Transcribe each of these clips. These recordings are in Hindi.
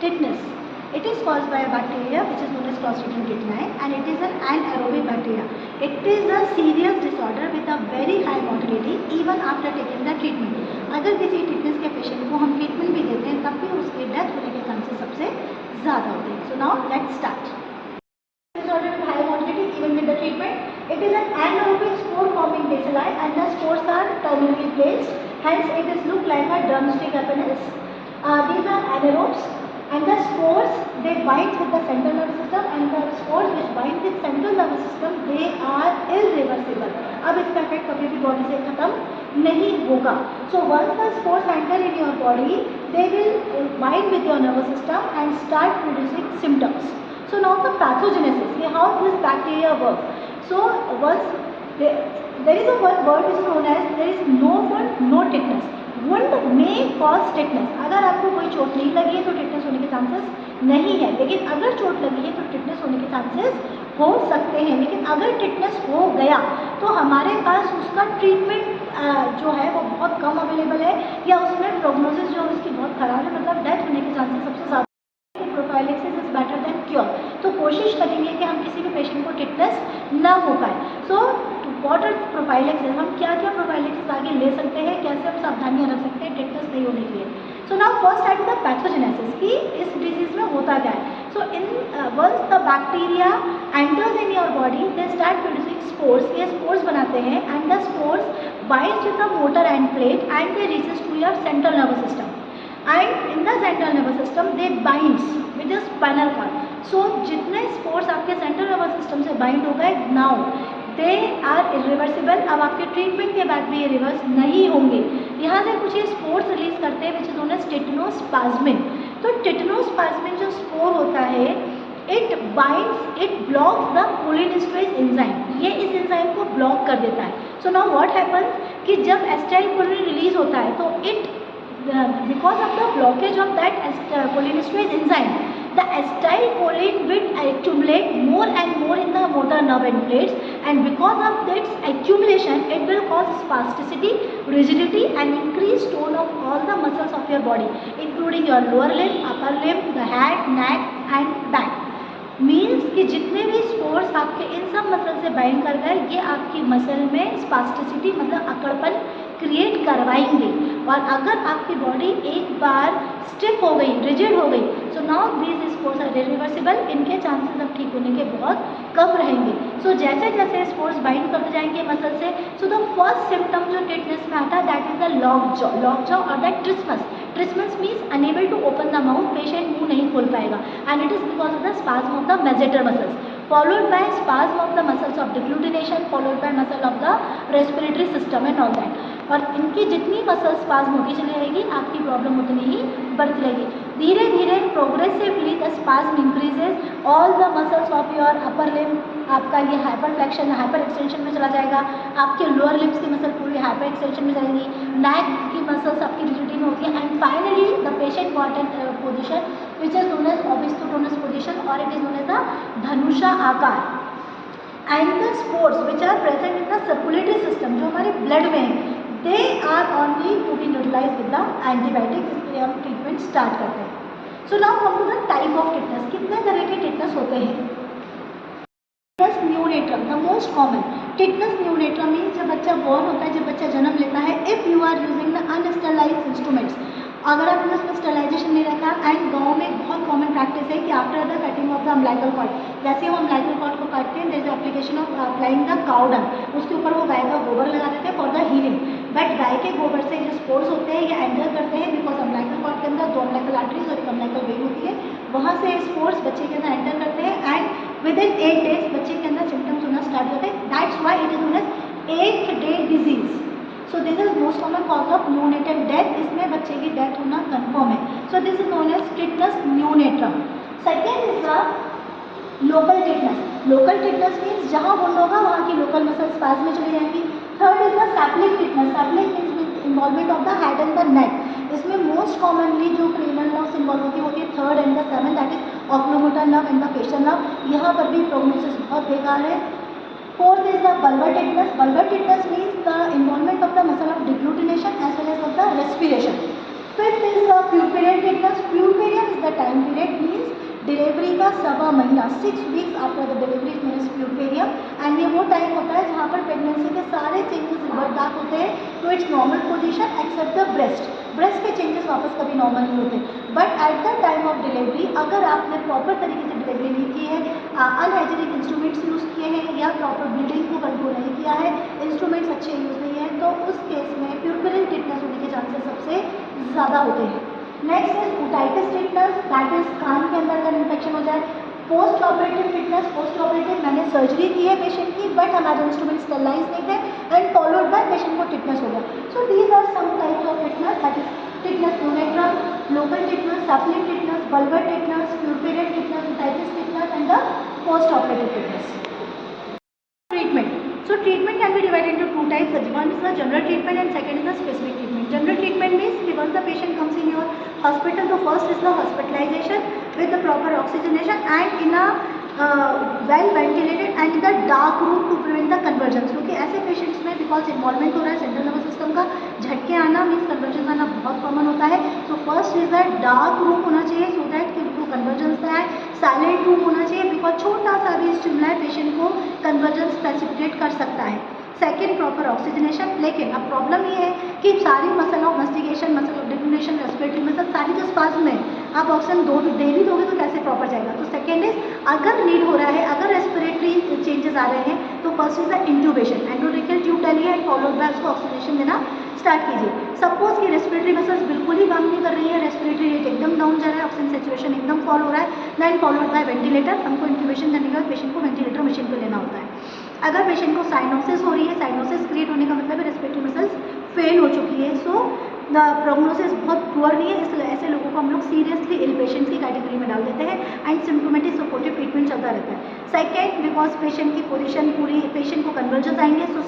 tetanus. It is caused by a bacteria which is known as Clostridium tetani, and it is an anaerobic bacteria. It is a serious disorder with a very high mortality even after taking the treatment. अगर किसी टिटनेस के पेशेंट को हम ट्रीटमेंट भी देते हैं तब भी उसके डेथ होने के चांसेस सबसे ज़्यादा होते हैं. So now let's start. Disorder with high mortality even with the treatment. It is an anaerobic spore forming bacilli and the spores are terminally placed. Hence it is look like a drumstick appearance. These are anaerobes. And the spores, they bind with the central nervous system, and the spores which bind with central nervous system, they are irreversible. अब इसका इफेक्ट कभी भी बॉडी से खत्म नहीं होगा. So once the spores enter in your body, they will bind with your nervous system and start producing symptoms. So now the pathogenesis, how this bacteria works. So once there is a one word which is known as, there is no wound, no tetanus. Wound में कॉज टिटनेस. अगर आपको कोई चोट नहीं लगी है तो टिटनेस होने के चांसेस नहीं है, लेकिन अगर चोट लगी है तो टिटनेस होने के चांसेस हो सकते हैं. लेकिन अगर टिटनेस हो गया तो हमारे पास उसका ट्रीटमेंट जो है वो बहुत कम अवेलेबल है, या उसमें प्रोग्नोसिस जो है उसकी बहुत ख़राब है, मतलब डेथ होने के चांसेस सबसे ज़्यादा. Prophylaxis is better than cure. तो कोशिश करेंगे कि हम किसी भी पेशेंट को टिटनेस ना हो पाए. सो व्हाट आर प्रोफाइलेक्सिस, हम क्या क्या प्रोफाइलेक्सिस आगे ले सकते हैं, कैसे हम सावधानियां रख सकते हैं टिटनेस नहीं होने के लिए. So now first at the pathogenesis कि इस डिजीज में होता क्या है. So in once the bacteria enters in your body they start producing spores. ये स्पोर्स बनाते हैं and the spores binds with the motor end plate and they reaches to your central nervous system. And in the central nervous system they binds with the spinal cord. So जितने स्पोर्स आपके सेंट्रल नर्वस सिस्टम से बाइंड हो गए, नाउ दे आर इरिवर्सिबल. अब आपके ट्रीटमेंट के बाद भी ये रिवर्स नहीं होंगे. यहाँ से कुछ ये स्पोर्स रिलीज करते हैं which is known as tetanospasmin. तो टेटनोस्पाज्मिन जो स्पोर होता है, it binds, it blocks the cholinesterase enzyme. ये इस एंजाइम को ब्लॉक कर देता है. सो नाउ व्हाट हैपन्स कि जब एसिटाइल कोलिन रिलीज होता है तो it because of the blockage of that cholinesterase enzyme, the acetylcholine will accumulate more and more in the motor nerve end plates, and because of its accumulation it will cause spasticity, rigidity and increased tone of all the muscles of your body including your lower limb, upper limb, the head, neck and back. Means कि जितने भी स्पोर्स आपके इन सब मसल से बाइंड कर गए, ये आपकी मसल में स्पास्टिसिटी मतलब अकड़पन क्रिएट करवाएंगे. और अगर आपकी बॉडी एक बार स्टिफ हो गई, रिजिड हो गई, so now these spores are irreversible. इनके चांसेस अब ठीक होने के बहुत कम रहेंगे. सो जैसे जैसे स्पोर्स बाइंड करते जाएंगे मसल से, सो द फर्स्ट सिम्टम जो टिटनेस में आता है that is the lock jaw. Lock jaw और that trismus. Trismus means unable to open the mouth. Patient मुंह नहीं खोल पाएगा and it is because of the spasm of the masseter muscles, followed by spasm of the muscles of deglutition, followed by muscle of the respiratory system and all that. और इनकी जितनी मसल स्पाज्म होती चली जाएगी आपकी प्रॉब्लम उतनी ही बढ़ती रहेगी. धीरे धीरे progressively the spasm increases. All the muscles of your upper limb, आपका ये हाइपर फ्लेक्शन हाइपर एक्सटेंशन में चला जाएगा. आपके लोअर लिम्स की मसल पूरी हाइपर एक्सटेंशन में जाएगी. नेक की मसल्स आपकी रिजिडिटी में होती है. And finally the patient got an position which is known as opisthotonus position और it is known as the धनुषा आकार. And the spores which are present in the circulatory system, जो हमारे ब्लड में है, they are only to be neutralize with the antibiotics. इसके लिए हम ट्रीटमेंट स्टार्ट करते हैं. So now come to the type of tetanus. कितने तरह के टिटनेस होते हैं. Tetanus neonatorum the most common. Tetanus neonatorum means जब बच्चा बॉर्न होता है, जब बच्चा जन्म लेता है, if you are using the unsterilized instruments, अगर आपने उसमें स्टरलाइजेशन नहीं रखा. एंड गाँव में बहुत कॉमन प्रैक्टिस है कि after the cutting of the umbilical cord, जैसे हम अम्बिलिकल कॉर्ड को काटते हैं, there is application of applying the cow dung, उसके ऊपर वो गाय का गोबर लगा देते हैं फॉर द हीलिंग. बट गाय के गोबर से जो स्पोर्स होते हैं ये एंटर करते हैं बिकॉज अम्बिलिकल कॉर्ड के अंदर 2 अम्बिलिकल आर्टरीज और एक अम्बिलिकल वेन होती है, वहाँ से स्पोर्स बच्चे के अंदर एंटर करते हैं एंड विद इन 8 days बच्चे के अंदर सिम्टम्स होना स्टार्ट होते हैं. That's why it is known as 8th day डिजीज. So this is most common cause of neonatal death. इसमें बच्चे की डेथ होना कन्फर्म है. So this is known as tetanus neonatorum. Second is the local tetanus. Local tetanus means जहाँ वुंड होगा वहाँ की लोकल मसल स्पाज्म में चली जाएंगी. Third is the cephalic tetanus. Cephalic means involvement of the head and the neck. इसमें मोस्ट कॉमनली जो क्रेनियल नर्व्स इन्वॉल्व होती है 3rd and the 7th, that is oculomotor nerve and the facial nerve. यहाँ पर भी प्रोग्नोसिस बहुत बेकार है. Fourth is the bulbar tetanus. Bulbar tetanus means the involvement of the muscle of deglutition as well as of the respiration. Fifth is the puerperian tetanus. Puerperium is the time period महीना सवा महीना 6 weeks after the delivery means puerperium, and ये वो टाइम होता है जहाँ पर प्रेगनेंसी के सारे चेंजेस रिवर्ट बैक होते हैं to its normal position except the breast के चेंजेस वापस कभी नॉर्मल नहीं होते। But at the time of delivery अगर आपने प्रॉपर तरीके से डिलीवरी नहीं की है, अनहाइजीनिक इंस्ट्रूमेंट्स यूज़ किए हैं या प्रॉपर ब्लीडिंग को कंट्रोल नहीं किया है, इंस्ट्रूमेंट्स अच्छे यूज़ नहीं है, तो उस केस में प्यूरपेरियन टिटनेस होने के चांसेस सबसे ज़्यादा होते हैं। Next is otitis tetanus, that is कान के अंदर अगर इन्फेक्शन हो जाए। Post operative tetanus, post operative मैंने सर्जरी की है पेशेंट की बट हमारे इंस्ट्रूमेंट स्टेरलाइज नहीं थे एंड फॉलोड बाय पेशेंट को टिटनेस हो गया। So these are some types of tetanus, that is tetanus neonatorum, local tetanus, cephalic tetanus, bulbar tetanus, puerperal tetanus, otitis tetanus and the post operative tetanus. Treatment. So treatment can be divided into two types. One is the general treatment and second is the specific treatment. General treatment means once the patient comes in your hospital, the first is the hospitalization with the proper oxygenation and in a well ventilated and in the dark room to prevent the conversions. क्योंकि ऐसे पेशेंट्स में बिकॉज इन्वॉल्वमेंट हो रहा है सेंट्रल नर्वस सिस्टम का, झटके आना मीन्स कन्वर्जन आना बहुत कॉमन होता है। So first is that dark room होना चाहिए सो दैट कि उनको कन्वर्जन्स ना आए, साइलेंट रूम होना चाहिए बिकॉज छोटा सा भी स्टिमुलाई पेशेंट को कन्वर्जन्स प्रेसिपिटेट कर सकता है। सेकेंड प्रॉपर ऑक्सीजनेशन, लेकिन अब प्रॉब्लम ये है कि सारी muscle of mastication, muscle of deglutition, respiratory muscle सारी जो स्पाज्म में आप ऑक्सीजन डेली दोगे तो कैसे प्रॉपर जाएगा। तो सेकेंड इज अगर नीड हो रहा है, अगर रेस्पिरेटरी चेंजेस आ रहे हैं तो first is the intubation, endotracheal tube डालिए एंड फॉलोड बाय उसको ऑक्सीजनेशन देना स्टार्ट कीजिए। सपोज कि रेस्पिरेटरी मसल्स बिल्कुल ही काम नहीं कर रही है, रेस्पिरेटरी रेट एकदम डाउन जा रहा है, ऑक्सीजन सेचुरेशन एकदम फॉल हो रहा है, देन फॉलोड बाय वेंटिलेटर। हमको इंट्यूबेशन करने के बाद पेशेंट को वेंटिलेटर मशीन पर लेना होता है। अगर पेशेंट को साइनोसिस हो रही है, साइनोसिस क्रिएट होने का मतलब है रेस्पिरेटरी मसल्स फेल हो चुकी है, सो द प्रोग्नोसिस बहुत पुअर नहीं है, इसलिए ऐसे लोगों को हम लोग सीरियसली इल पेशेंट्स की कैटेगरी में डाल देते हैं एंड सिम्टोमेटिक सपोर्टिव ट्रीटमेंट चलता रहता है। सेकेंड, बिकॉज पेशेंट की पोजीशन पूरी, पेशेंट को कन्वर्जन्स आएंगे, सो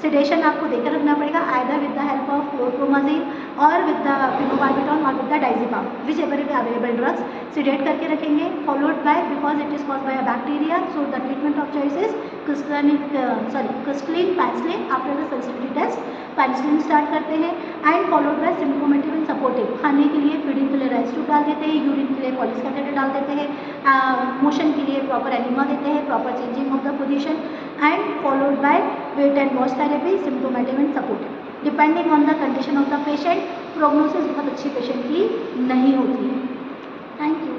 सिडेशन आपको देकर रखना पड़ेगा either with the help of chlorpromazine और विद द फिनोबार्बिटॉल और with the diazepam, which ever is available drugs sedate करके रखेंगे। Followed by, because it is cause by a bacteria, so the treatment of choice is crystalline penicillin. After the sensitivity test penicillin start करते हैं and followed bye सिम्टोमेटिव and supportive. खाने के लिए, फीडिंग के लिए राइस ट्यूब डाल देते हैं, यूरिन के लिए पॉलिस कैथेटर डाल देते हैं, मोशन के लिए प्रॉपर एनिमा देते हैं, proper changing of the position and followed by wet and wash therapy, symptomatic and supportive. Depending on the condition of the patient, prognosis बहुत अच्छी पेशेंट की नहीं होती है। Thank you.